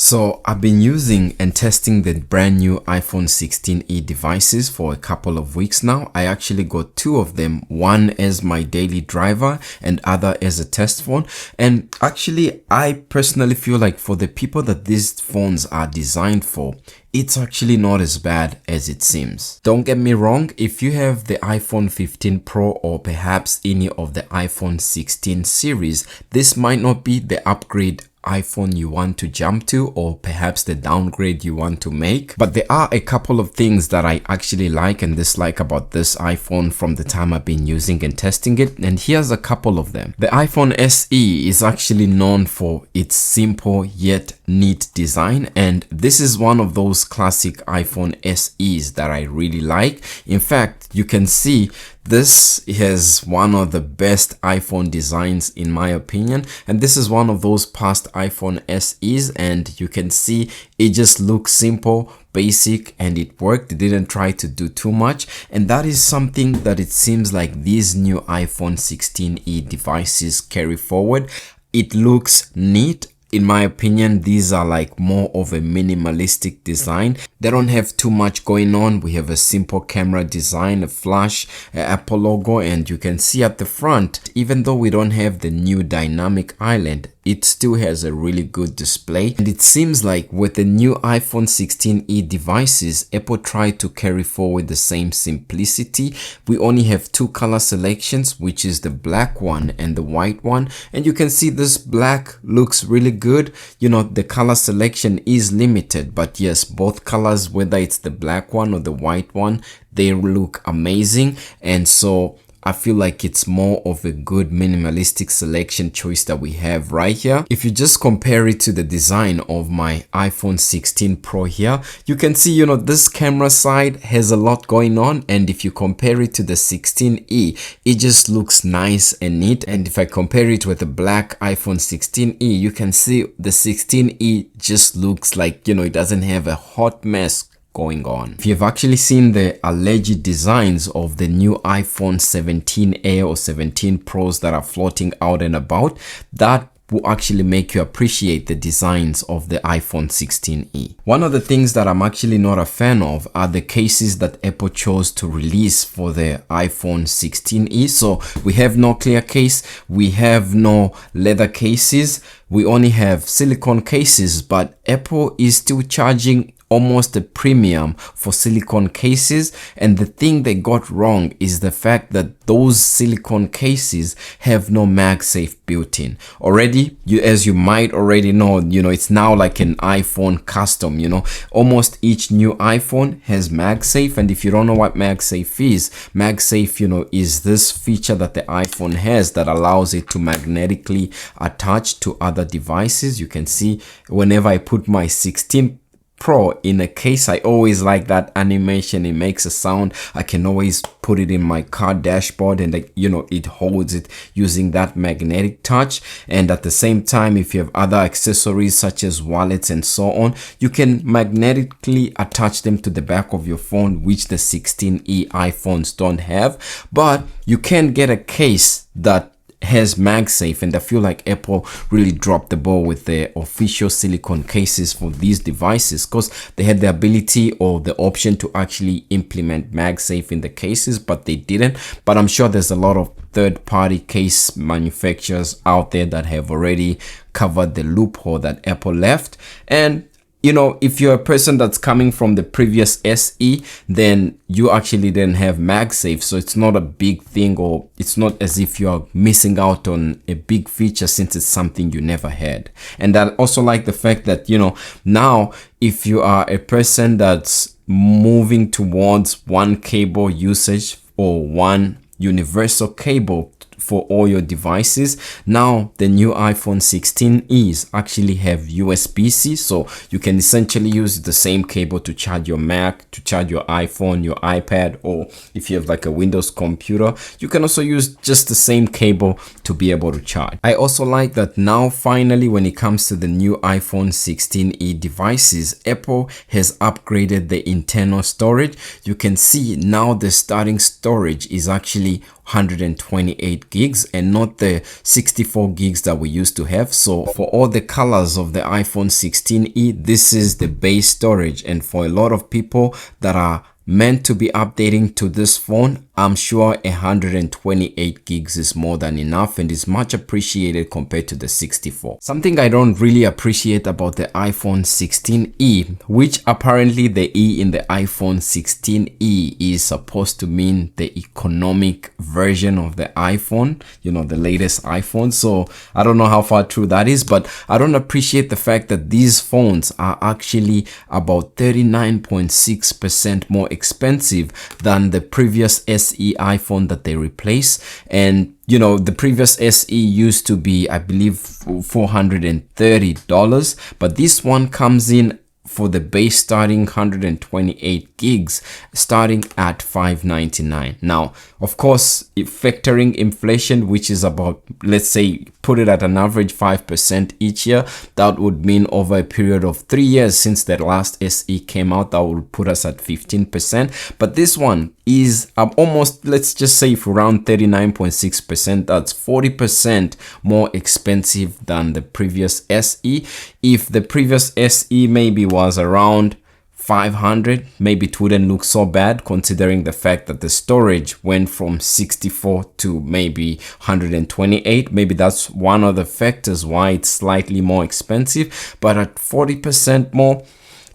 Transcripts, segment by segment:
So I've been using and testing the brand new iPhone 16e devices for a couple of weeks now. I actually got two of them, one as my daily driver and other as a test phone. And actually, I personally feel like for the people that these phones are designed for, it's actually not as bad as it seems. Don't get me wrong, if you have the iPhone 15 Pro or perhaps any of the iPhone 16 series, this might not be the upgrade iPhone you want to jump to, or perhaps the downgrade you want to make. But there are a couple of things that I actually like and dislike about this iPhone from the time I've been using and testing it, and here's a couple of them. The iPhone SE is actually known for its simple yet neat design, and this is one of those classic iPhone SEs that I really like. In fact, you can see this has one of the best iPhone designs in my opinion, and this is one of those past iPhone SEs, and you can see it just looks simple, basic, and it worked. It didn't try to do too much, and that is something that it seems like these new iPhone 16e devices carry forward. It looks neat. In my opinion, these are like more of a minimalistic design. They don't have too much going on. We have a simple camera design, a flash, Apple logo, and you can see at the front, even though we don't have the new dynamic island, it still has a really good display. And it seems like with the new iPhone 16e devices, Apple tried to carry forward the same simplicity. We only have two color selections, which is the black one and the white one. And you can see this black looks really good. You know, the color selection is limited, but yes, both colors, whether it's the black one or the white one, they look amazing. And so I feel like it's more of a good minimalistic selection choice that we have right here. If you just compare it to the design of my iPhone 16 Pro here, you can see, you know, this camera side has a lot going on, and if you compare it to the 16e, it just looks nice and neat. And if I compare it with the black iPhone 16e, you can see the 16e just looks like, you know, it doesn't have a hot mess going on. If you've actually seen the alleged designs of the new iPhone 17 or 17 Pros that are floating out and about, that will actually make you appreciate the designs of the iPhone 16e. One of the things that I'm actually not a fan of are the cases that Apple chose to release for the iPhone 16e. So we have no clear case, we have no leather cases, we only have silicone cases, but Apple is still charging almost a premium for silicone cases. And the thing they got wrong is the fact that those silicone cases have no MagSafe built in. Already, as you might already know, you know, it's now like an iPhone custom, you know, almost each new iPhone has MagSafe. And if you don't know what MagSafe is, MagSafe, you know, is this feature that the iPhone has that allows it to magnetically attach to other devices. You can see whenever I put my 16 Pro in a case, I always like that animation. It makes a sound. I can always put it in my car dashboard, and like, you know, it holds it using that magnetic touch. And at the same time, if you have other accessories such as wallets and so on, you can magnetically attach them to the back of your phone, which the 16e iPhones don't have. But you can get a case that has MagSafe, and I feel like Apple really dropped the ball with the official silicone cases for these devices, because they had the ability or the option to actually implement MagSafe in the cases, but they didn't. But I'm sure there's a lot of third-party case manufacturers out there that have already covered the loophole that Apple left. And you know, if you're a person that's coming from the previous SE, then you actually didn't have MagSafe. So it's not a big thing, or it's not as if you're missing out on a big feature since it's something you never had. And I also like the fact that, you know, now if you are a person that's moving towards one cable usage or one universal cable for all your devices, now the new iPhone 16es actually have USB-C, so you can essentially use the same cable to charge your Mac, to charge your iPhone, your iPad, or if you have like a Windows computer, you can also use just the same cable to be able to charge. I also like that now finally, when it comes to the new iPhone 16e devices, Apple has upgraded the internal storage. You can see now the starting storage is actually 128 gigs and not the 64 gigs that we used to have. So for all the colors of the iPhone 16e, this is the base storage, and for a lot of people that are meant to be updating to this phone, I'm sure 128 gigs is more than enough and is much appreciated compared to the 64. Something I don't really appreciate about the iPhone 16e, which apparently the E in the iPhone 16e is supposed to mean the economic version of the iPhone, you know, the latest iPhone. So I don't know how far true that is, but I don't appreciate the fact that these phones are actually about 39.6% more expensive than the previous SE iPhone that they replace. And you know, the previous SE used to be, I believe, $430, but this one comes in for the base starting 128 gigs starting at $599. Now, of course, if factoring inflation, which is about, let's say, put it at an average 5% each year, that would mean over a period of 3 years since the last SE came out, that would put us at 15%. But this one is almost, let's just say, for around 39.6%. That's 40% more expensive than the previous SE. If the previous SE maybe was around 500, maybe it wouldn't look so bad, considering the fact that the storage went from 64 to maybe 128. Maybe that's one of the factors why it's slightly more expensive, but at 40% more,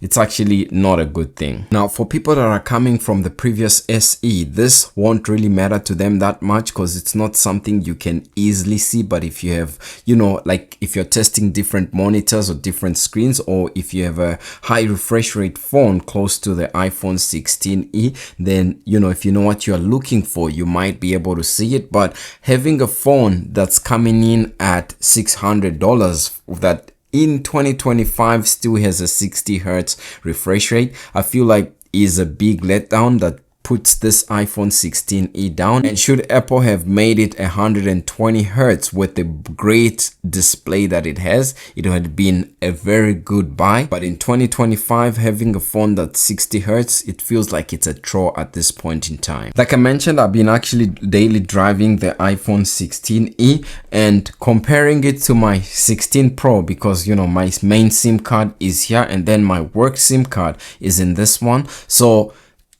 it's actually not a good thing. Now, for people that are coming from the previous SE, this won't really matter to them that much because it's not something you can easily see. But if you have, you know, like if you're testing different monitors or different screens, or if you have a high refresh rate phone close to the iPhone 16e, then, you know, if you know what you're looking for, you might be able to see it. But having a phone that's coming in at $600 that in 2025 still has a 60 hertz refresh rate, I feel like is a big letdown that puts this iPhone 16e down. And should Apple have made it 120 hertz with the great display that it has, it would have been a very good buy. But in 2025, having a phone that's 60 hertz, it feels like it's a chore at this point in time. Like I mentioned, I've been actually daily driving the iPhone 16e and comparing it to my 16 Pro, because, you know, my main SIM card is here and then my work SIM card is in this one. So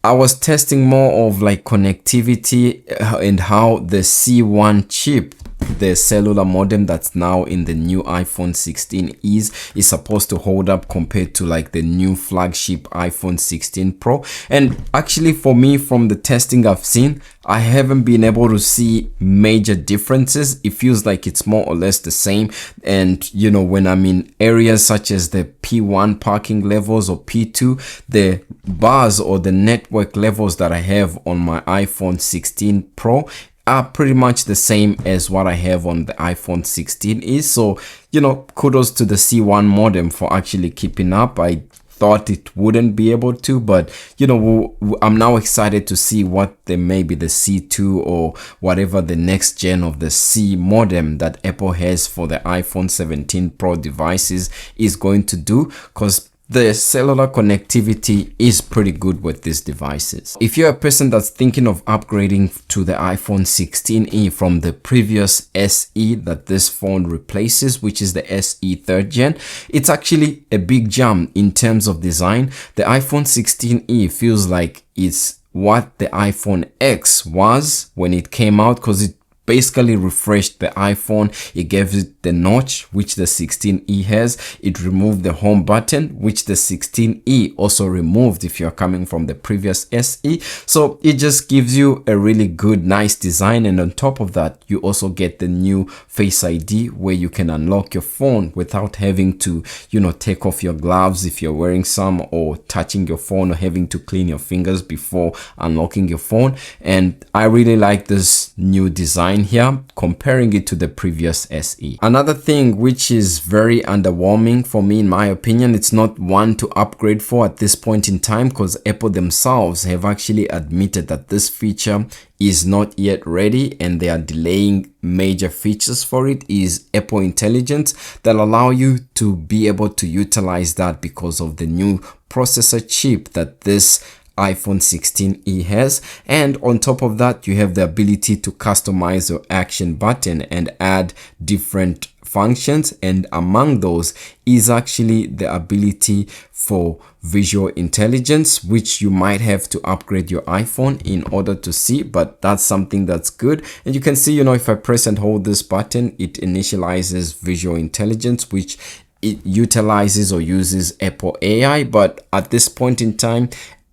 I was testing more of like connectivity and how the C1 chip, the cellular modem that's now in the new iPhone 16es, is supposed to hold up compared to like the new flagship iPhone 16 Pro. And actually for me, from the testing I've seen, I haven't been able to see major differences. It feels like it's more or less the same. And you know, when I'm in areas such as the P1 parking levels or P2, the bars or the network levels that I have on my iPhone 16 Pro are pretty much the same as what I have on the iPhone 16 So, you know, kudos to the C1 modem for actually keeping up. I thought it wouldn't be able to, but you know, I'm now excited to see what maybe the C2 or whatever the next gen of the C modem that Apple has for the iPhone 17 Pro devices is going to do, because the cellular connectivity is pretty good with these devices. If you're a person that's thinking of upgrading to the iPhone 16e from the previous SE that this phone replaces, which is the SE 3rd gen, it's actually a big jump in terms of design. The iPhone 16e feels like it's what the iPhone X was when it came out, because it basically refreshed the iPhone. It gave it the notch, which the 16e has. It removed the home button, which the 16e also removed if you're coming from the previous SE. So it just gives you a really good, nice design. And on top of that, you also get the new Face ID, where you can unlock your phone without having to, you know, take off your gloves if you're wearing some, or touching your phone, or having to clean your fingers before unlocking your phone. And I really like this new design here, comparing it to the previous SE. Another thing which is very underwhelming for me, in my opinion, it's not one to upgrade for at this point in time, because Apple themselves have actually admitted that this feature is not yet ready and they are delaying major features for it, is Apple Intelligence, that allow you to be able to utilize that because of the new processor chip that this iPhone 16e has. And on top of that, you have the ability to customize your action button and add different functions, and among those is actually the ability for visual intelligence, which you might have to upgrade your iPhone in order to see, but that's something that's good. And you can see, you know, if I press and hold this button, it initializes visual intelligence, which it utilizes or uses Apple AI. But at this point in time,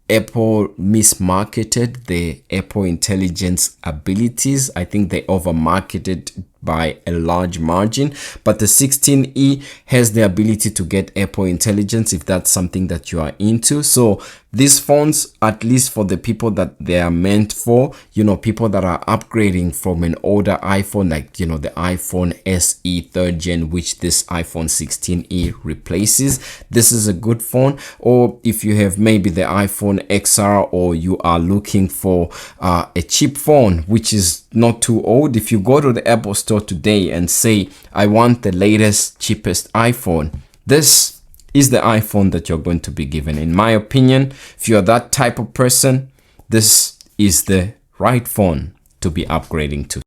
Apple mismarketed the Apple Intelligence abilities. I think they overmarketed by a large margin, but the 16e has the ability to get Apple Intelligence if that's something that you are into. So these phones, at least for the people that they are meant for, you know, people that are upgrading from an older iPhone, like, you know, the iPhone SE 3rd gen, which this iPhone 16e replaces, this is a good phone. Or if you have maybe the iPhone XR, or you are looking for a cheap phone which is not too old, if you go to the Apple Store today and say, I want the latest, cheapest iPhone, this is the iPhone that you're going to be given. In my opinion, if you're that type of person, this is the right phone to be upgrading to.